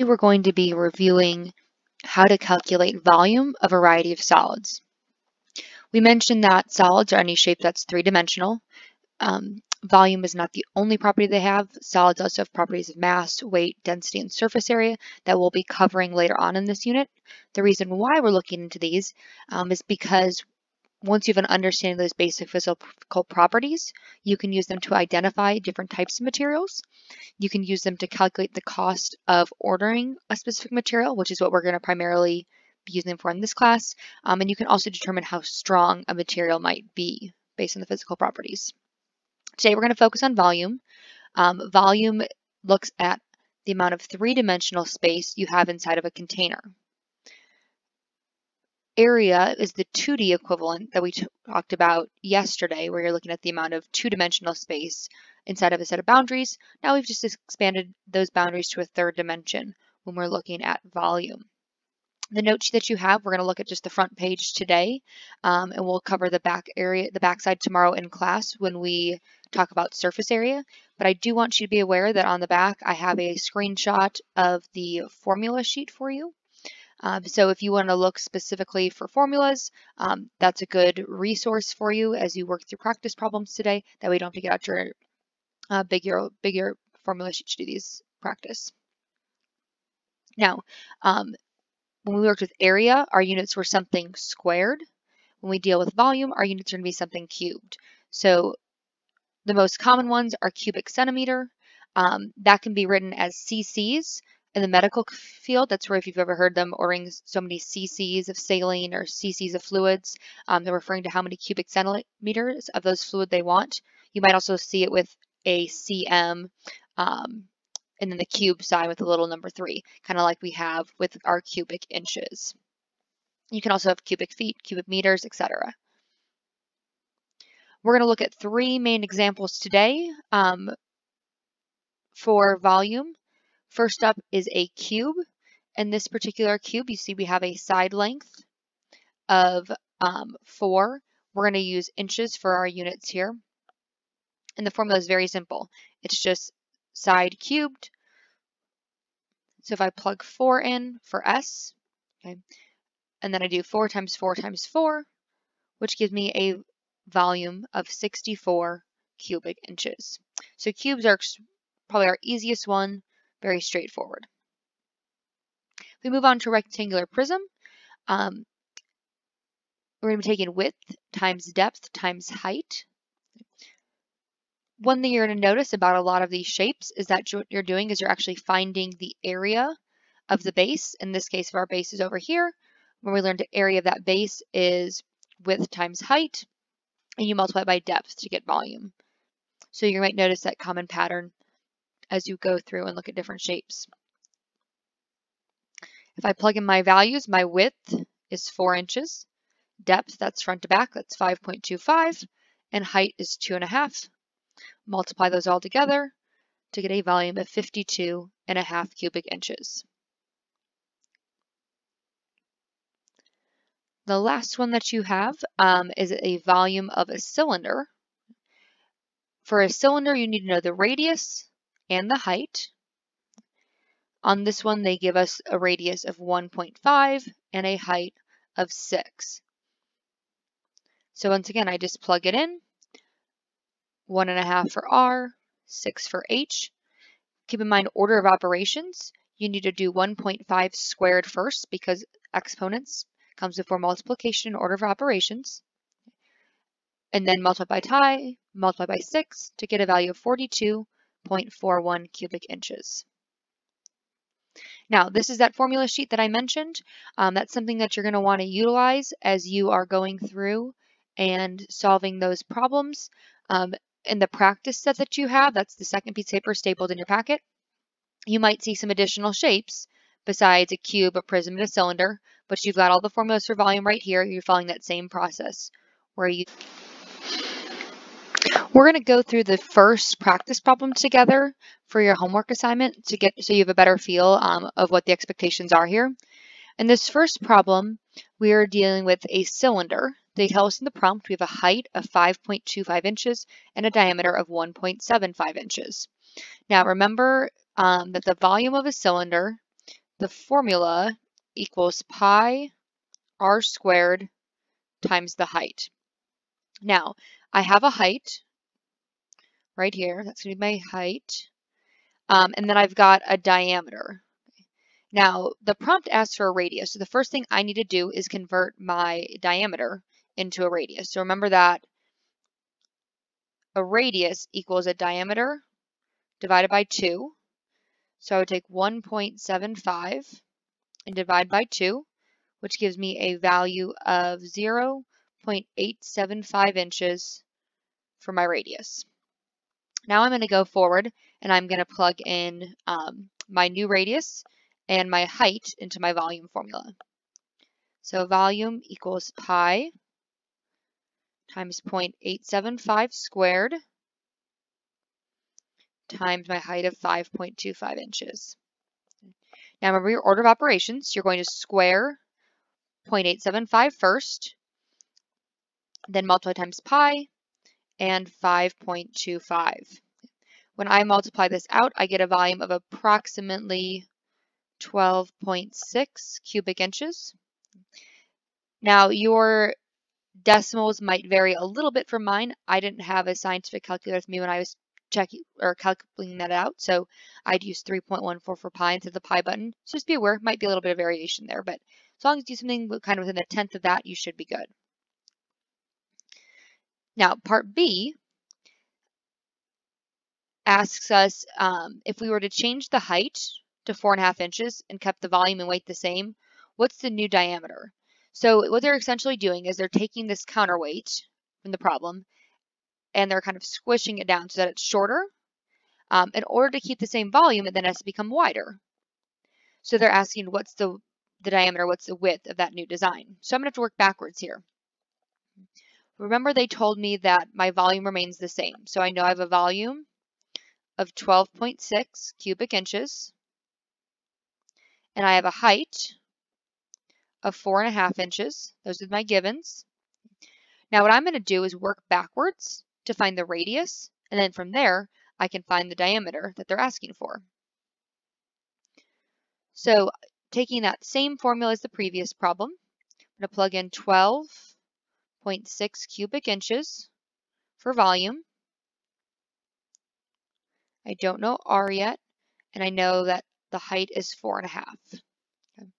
We're going to be reviewing how to calculate volume of a variety of solids. We mentioned that solids are any shape that's three-dimensional. Volume is not the only property they have. Solids also have properties of mass, weight, density, and surface area that we'll be covering later on in this unit. The reason why we're looking into these is because once you have an understanding of those basic physical properties, you can use them to identify different types of materials. You can use them to calculate the cost of ordering a specific material, which is what we're going to primarily be using them for in this class. And you can also determine how strong a material might be based on the physical properties. Today we're going to focus on volume. Volume looks at the amount of three-dimensional space you have inside of a container. Area is the 2D equivalent that we talked about yesterday, where you're looking at the amount of two-dimensional space inside of a set of boundaries. Now we've just expanded those boundaries to a third dimension when we're looking at volume. The note sheet that you have, we're going to look at just the front page today, and we'll cover the backside tomorrow in class when we talk about surface area. But I do want you to be aware that on the back I have a screenshot of the formula sheet for you. So if you want to look specifically for formulas, that's a good resource for you as you work through practice problems today. That way you don't have to get out your bigger formula sheet to do these practice. Now, when we worked with area, our units were something squared. When we deal with volume, our units are going to be something cubed. So the most common ones are cubic centimeter. That can be written as cc's. In the medical field, that's where if you've ever heard them ordering so many cc's of saline or cc's of fluids, they're referring to how many cubic centimeters of those fluid they want. You might also see it with a cm and then the cube sign with the little number 3, kind of like we have with our cubic inches. You can also have cubic feet, cubic meters, etc. We're going to look at 3 main examples today for volume. First up is a cube. In this particular cube, you see we have a side length of 4. We're going to use inches for our units here. And the formula is very simple. It's just side cubed. So if I plug 4 in for S, okay, and then I do 4 times 4 times 4, which gives me a volume of 64 cubic inches. So cubes are probably our easiest one. Very straightforward. We move on to rectangular prism. We're going to be taking width times depth times height. One thing you're going to notice about a lot of these shapes is that what you're doing is you're actually finding the area of the base. In this case, if our base is over here, when we learned the area of that base is width times height, and you multiply by depth to get volume. So you might notice that common pattern as you go through and look at different shapes. If I plug in my values, my width is 4 inches, depth, that's front to back, that's 5.25, and height is 2.5. Multiply those all together to get a volume of 52.5 cubic inches. The last one that you have is a volume of a cylinder. For a cylinder, you need to know the radius and the height. On this one, they give us a radius of 1.5 and a height of 6. So once again, I just plug it in. 1.5 for R, 6 for H. Keep in mind order of operations. You need to do 1.5 squared first because exponents comes before multiplication in order of operations. And then multiply by 6 to get a value of 42.41 cubic inches. Now, this is that formula sheet that I mentioned. That's something that you're going to want to utilize as you are going through and solving those problems. In the practice set that you have, that's the second piece of paper stapled in your packet, you might see some additional shapes besides a cube, a prism, and a cylinder, but you've got all the formulas for volume right here. You're following that same process where we're going to go through the first practice problem together for your homework assignment so you have a better feel of what the expectations are here. In this first problem, we are dealing with a cylinder. They tell us in the prompt we have a height of 5.25 inches and a diameter of 1.75 inches. Now remember that the volume of a cylinder the formula equals pi r squared times the height. Now, I have a height right here. That's going to be my height. And then I've got a diameter. Now, the prompt asks for a radius. So the first thing I need to do is convert my diameter into a radius. So remember that a radius equals a diameter divided by 2. So I would take 1.75 and divide by 2, which gives me a value of 0.875 inches for my radius. Now I'm going to go forward and I'm going to plug in my new radius and my height into my volume formula. So volume equals pi times 0.875 squared times my height of 5.25 inches. Now remember your order of operations. You're going to square 0.875 first, then multiply times pi, and 5.25. When I multiply this out, I get a volume of approximately 12.6 cubic inches. Now your decimals might vary a little bit from mine. I didn't have a scientific calculator with me when I was checking or calculating that out, so I'd use 3.14 for pi instead of the pi button. So just be aware, might be a little bit of variation there, but as long as you do something kind of within a tenth of that, you should be good. Now, part B asks us if we were to change the height to 4.5 inches and kept the volume and weight the same, what's the new diameter? So what they're essentially doing is they're taking this counterweight from the problem and they're kind of squishing it down so that it's shorter. In order to keep the same volume, it then has to become wider. So they're asking what's the diameter, what's the width of that new design. So I'm going to have to work backwards here. Remember they told me that my volume remains the same. So I know I have a volume of 12.6 cubic inches, and I have a height of 4.5 inches. Those are my givens. Now what I'm going to do is work backwards to find the radius, and then from there I can find the diameter that they're asking for. So taking that same formula as the previous problem, I'm going to plug in 12.6 cubic inches for volume. I don't know R yet, and I know that the height is 4.5. Okay.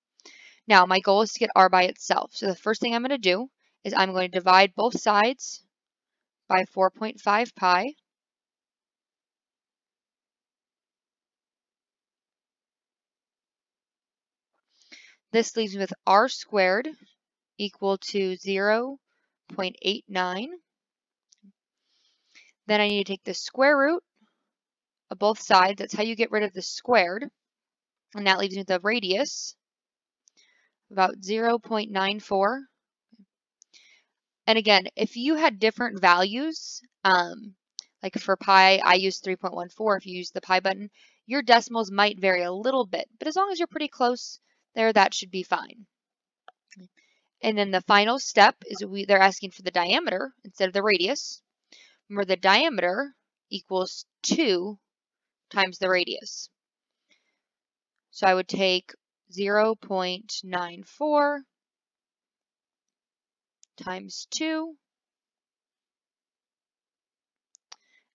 Now my goal is to get R by itself. So the first thing I'm going to do is I'm going to divide both sides by 4.5 pi. This leaves me with R squared equal to 0.89. Then I need to take the square root of both sides. That's how you get rid of the squared. And that leaves me with a radius about 0.94. And again, if you had different values, like for pi, I use 3.14. If you use the pi button, your decimals might vary a little bit, but as long as you're pretty close there, that should be fine. And then the final step is they're asking for the diameter instead of the radius. Remember, the diameter equals 2 times the radius. So I would take 0.94 times 2,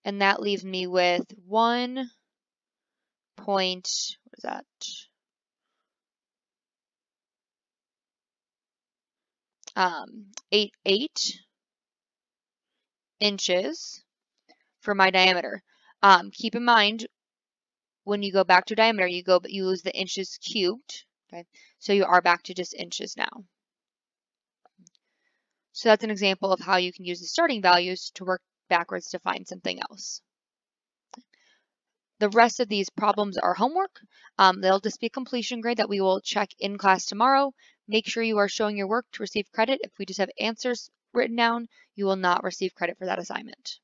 and that leaves me with 1.88 inches for my diameter. Keep in mind, when you go back to diameter, you lose the inches cubed. Okay, so you are back to just inches now. So that's an example of how you can use the starting values to work backwards to find something else. The rest of these problems are homework. They'll just be a completion grade that we will check in class tomorrow. Make sure you are showing your work to receive credit. If we just have answers written down, you will not receive credit for that assignment.